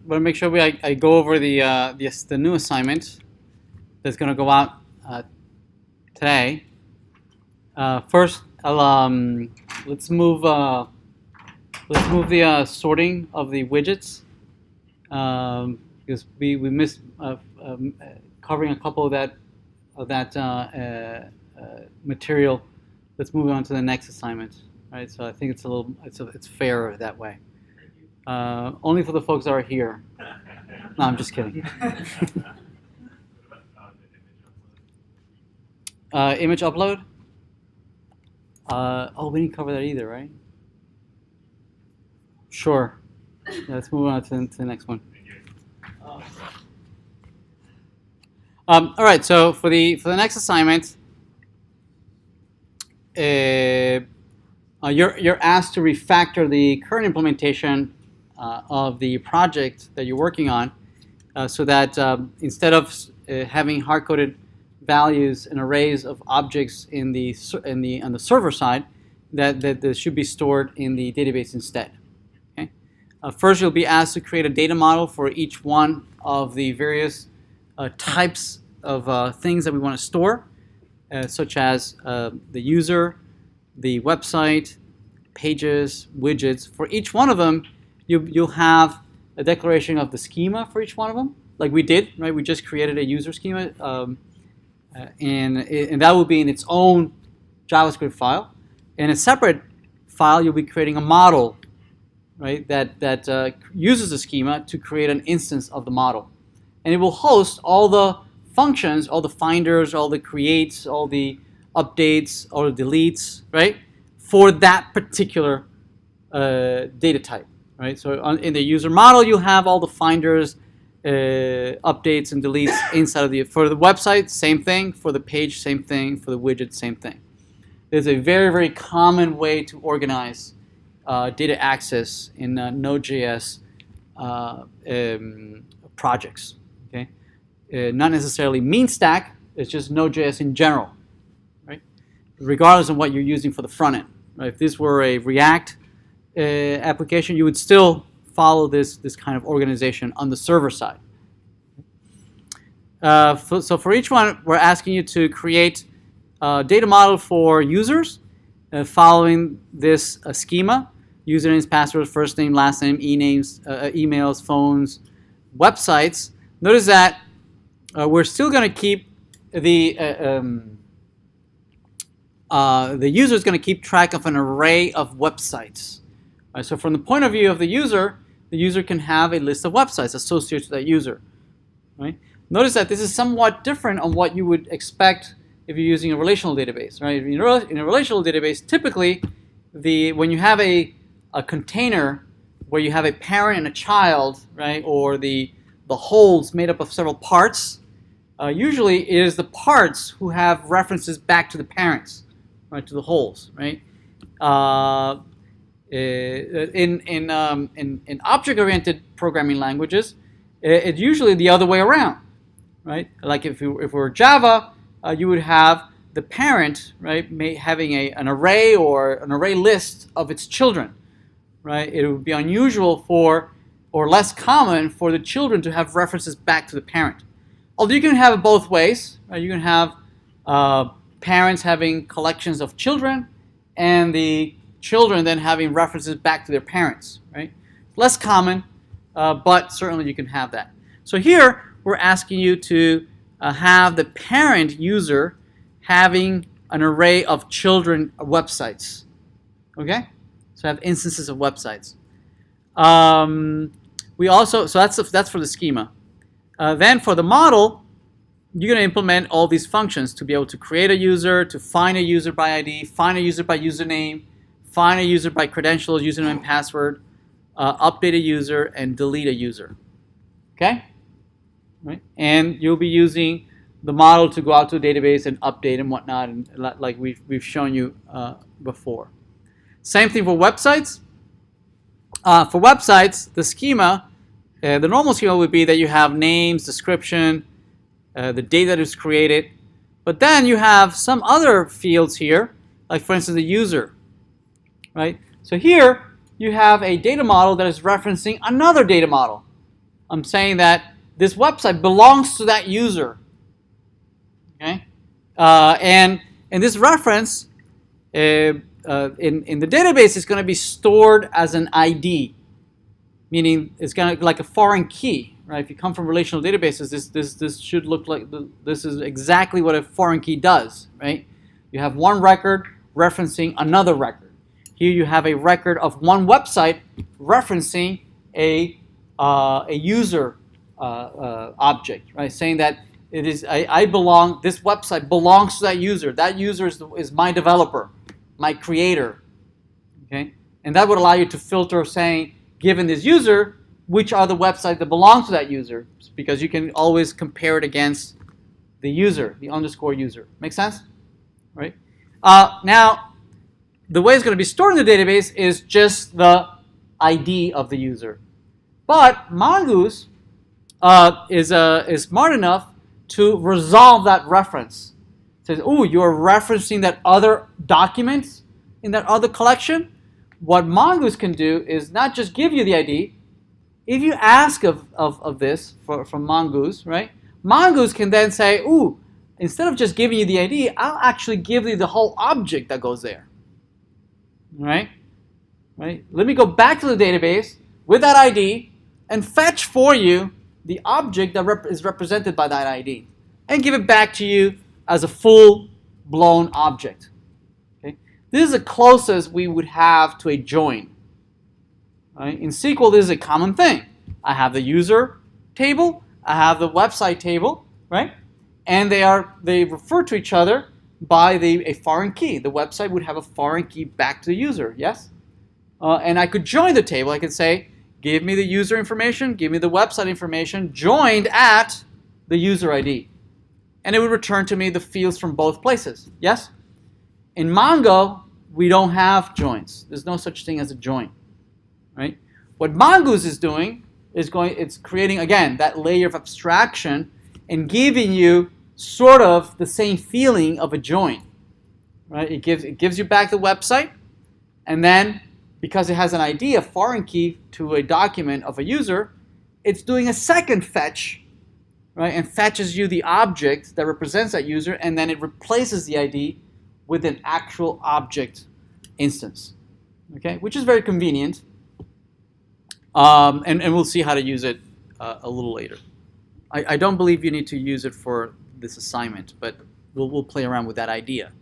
want to make sure I go over the new assignment that's going to go out today. First, let's move the sorting of the widgets because we missed covering a couple of that material. Let's move on to the next assignment. Right, so I think it's fairer that way. Only for the folks that are here. No, I'm just kidding. Image upload? Oh, we didn't cover that either, right? Sure. Yeah, let's move on to the next one. All right. So for the next assignment, you're asked to refactor the current implementation of the project that you're working on, so that instead of having hard-coded values and arrays of objects on the server side, that should be stored in the database instead. Okay. First, you'll be asked to create a data model for each one of the various types of things that we want to store, such as the user, the website, pages, widgets. For each one of them, you'll have a declaration of the schema for each one of them, like we did, right? We just created a user schema, and that will be in its own JavaScript file. In a separate file, you'll be creating a model, right? That uses the schema to create an instance of the model, and it will host all the functions, all the finders, all the creates, all the updates, all the deletes, right? For that particular data type, right? So in the user model, you have all the finders, updates and deletes inside of for the website, same thing. For the page, same thing. For the widget, same thing. There's a very, very common way to organize data access in Node.js projects. Okay, not necessarily mean stack. It's just Node.js in general, right? Regardless of what you're using for the front end. Right? If this were a React application, you would still follow this kind of organization on the server side. So for each one, we're asking you to create a data model for users following this schema: usernames, passwords, first name, last name, emails, phones, websites. Notice that we're still going to keep the user is going to keep track of an array of websites. Right, so from the point of view of the user can have a list of websites associated to that user. Right? Notice that this is somewhat different on what you would expect if you're using a relational database. Right? In a relational database, typically, when you have a container where you have a parent and a child, right, or the wholes made up of several parts, usually it is the parts who have references back to the parents, right, to the wholes, right? In object-oriented programming languages, it's usually the other way around, right? Like if we're Java, you would have the parent, right, having an array or an array list of its children, right? It would be unusual or less common for the children to have references back to the parent. Although you can have it both ways, right? You can have parents having collections of children, and the children then having references back to their parents, right? Less common, but certainly you can have that. So here, we're asking you to have the parent user having an array of children websites, okay? So have instances of websites. We also, so that's for the schema. Then for the model, you're going to implement all these functions to be able to create a user, to find a user by ID, find a user by username, find a user by credentials, username and password, update a user, and delete a user. Okay? Right? And you'll be using the model to go out to a database and update and whatnot, and like we've shown you before. Same thing for websites. For websites, the schema, the normal schema would be that you have names, description, the date that is created, but then you have some other fields here, like for instance the user, right? So here you have a data model that is referencing another data model, I'm saying that this website belongs to that user. Okay, and this reference in the database is going to be stored as an ID, meaning it's going to like a foreign key, right? If you come from relational databases, this should look like this is exactly what a foreign key does, right? You have one record referencing another record. Here you have a record of one website referencing a user object, right? Saying that it is I belong. This website belongs to that user. That user is my developer, my creator. Okay, and that would allow you to filter, saying, given this user, which are the websites that belong to that user, because you can always compare it against the user, the underscore user. Make sense? Right? Now, the way it's going to be stored in the database is just the ID of the user. But Mongoose is smart enough to resolve that reference. It says, oh, you're referencing that other document in that other collection? What Mongoose can do is not just give you the ID. If you ask of this from Mongoose, right? Mongoose can then say, ooh, instead of just giving you the ID, I'll actually give you the whole object that goes there. Right? Let me go back to the database with that ID and fetch for you the object that is represented by that ID and give it back to you as a full-blown object. Okay? This is the closest we would have to a join. Right? In SQL, this is a common thing. I have the user table, I have the website table, right? And they refer to each other by a foreign key. The website would have a foreign key back to the user, yes? And I could join the table. I could say, give me the user information, give me the website information, joined at the user ID. And it would return to me the fields from both places, yes? In Mongo, we don't have joins. There's no such thing as a join, right? What Mongoose is doing is it's creating, again, that layer of abstraction and giving you sort of the same feeling of a join, right? It gives you back the website, and then because it has an ID, a foreign key to a document of a user, it's doing a second fetch, right? And fetches you the object that represents that user, and then it replaces the ID with an actual object instance, okay? Which is very convenient, and we'll see how to use it a little later. I don't believe you need to use it for this assignment, but we'll play around with that idea.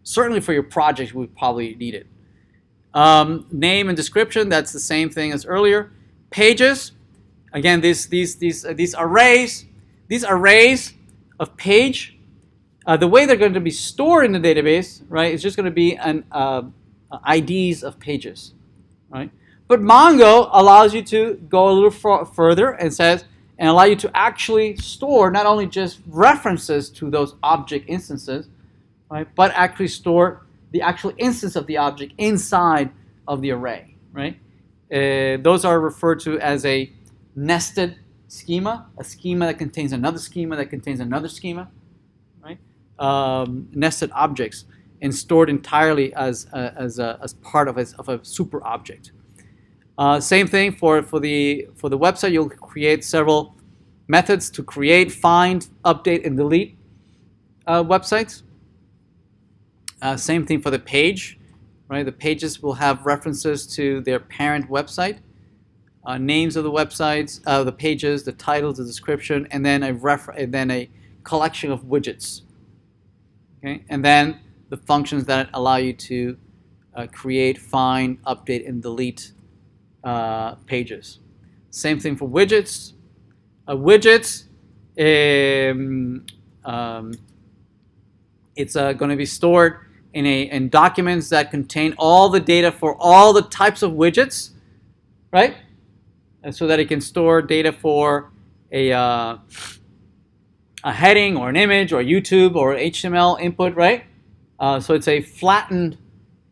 Certainly for your project, we probably need it. Name and description, that's the same thing as earlier. Pages, again, these arrays of page, the way they're going to be stored in the database, right, is just going to be an IDs of pages, right? But Mongo allows you to go a little further and allow you to actually store not only just references to those object instances, right, but actually store the actual instance of the object inside of the array, right? Those are referred to as a nested schema, a schema that contains another schema that contains another schema, right? Nested objects and stored entirely as part of a super object. Same thing for the website. You'll create several methods to create, find, update, and delete websites. Same thing for the page, right? The pages will have references to their parent website, names of the websites, the pages, the titles, the description, and then a collection of widgets. Okay, and then the functions that allow you to create, find, update, and delete pages. Same thing for widgets. Widgets, it's going to be stored in documents that contain all the data for all the types of widgets, right? And so that it can store data for a heading or an image or YouTube or HTML input, right? So it's a flattened,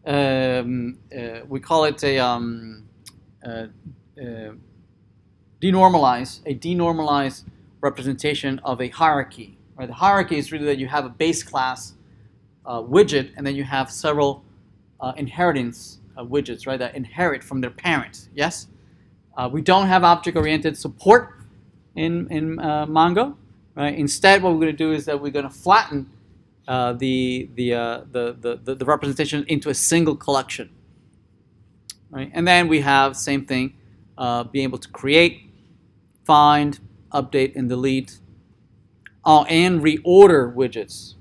we call it a denormalized representation of a hierarchy. Right? The hierarchy is really that you have a base class widget, and then you have several inheritance widgets, right, that inherit from their parent. Yes, we don't have object-oriented support in Mongo. Right? Instead, what we're going to do is that we're going to flatten the representation into a single collection. Right? And then we have same thing, being able to create, find, update, and delete, and reorder widgets.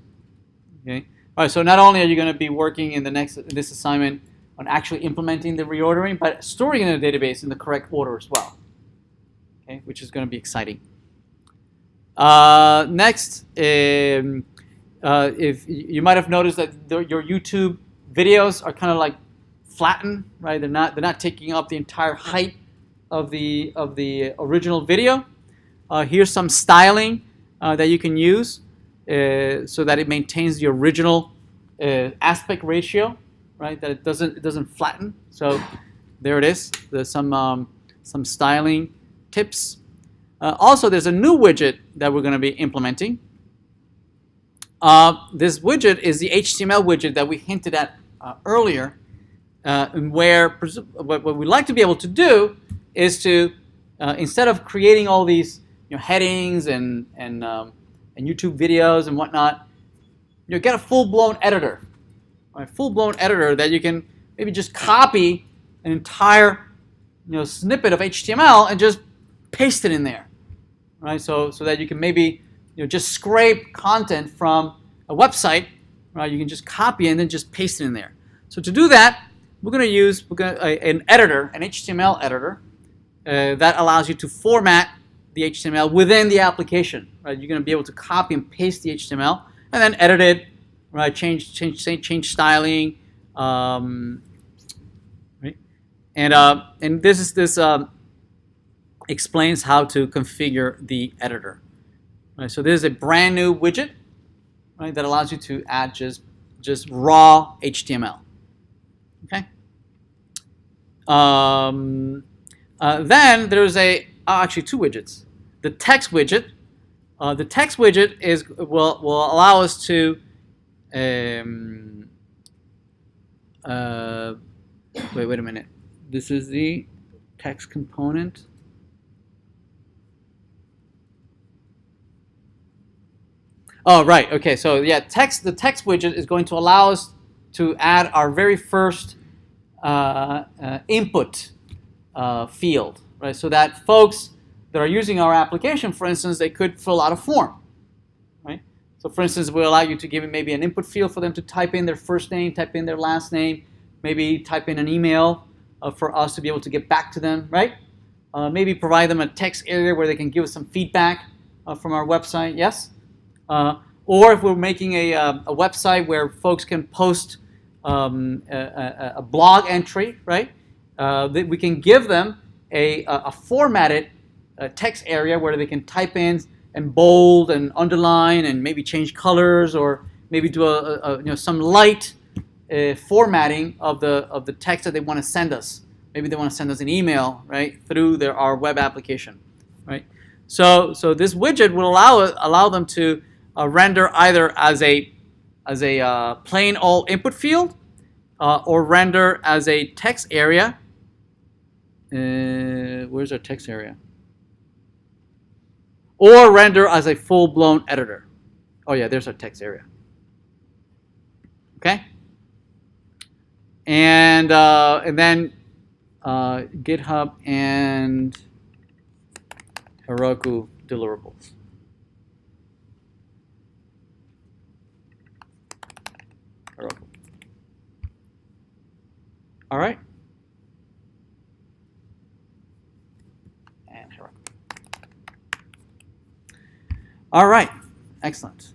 Okay. All right. So not only are you going to be working in this assignment on actually implementing the reordering, but storing in a database in the correct order as well. Okay, which is going to be exciting. Next, if you might have noticed that your YouTube videos are kind of like flattened, right? They're not taking up the entire height of the original video. Here's some styling that you can use so that it maintains the original aspect ratio, right? That it doesn't flatten. So there it is. There's some styling tips. Also, there's a new widget that we're going to be implementing. This widget is the HTML widget that we hinted at earlier, where what we'd like to be able to do is to, instead of creating all these headings and YouTube videos and whatnot, get a full-blown editor, right? Full-blown editor that you can maybe just copy an entire snippet of HTML and just paste it in there, right? So that you can maybe just scrape content from a website, right? You can just copy it and then just paste it in there. So to do that, we're going to use an editor, an HTML editor, that allows you to format the HTML within the application, right? You're going to be able to copy and paste the HTML and then edit it, right? Change styling, right? And this explains how to configure the editor. Right? So this is a brand new widget, right, that allows you to add just raw HTML. Okay. Then there's actually two widgets. The text widget. The text widget will allow us to wait a minute. This is the text component. Oh, right. Okay. So yeah, the text widget is going to allow us to add our very first input field, right? So that folks that are using our application, for instance, they could fill out a form, right? So for instance, we'll allow you to give maybe an input field for them to type in their first name, type in their last name, maybe type in an email for us to be able to get back to them, right? Maybe provide them a text area where they can give us some feedback from our website, yes? Or if we're making a website where folks can post a blog entry, right? We can give them a formatted text area where they can type in and bold and underline and maybe change colors or maybe do some light formatting of the text that they want to send us. Maybe they want to send us an email, right, through our web application, right? So this widget will allow them to render either as a plain old input field or render as a text area. Where's our text area? Or render as a full-blown editor. Oh yeah, there's our text area. Okay. And then GitHub and Heroku deliverables. Heroku. All right. And Heroku. All right. Excellent.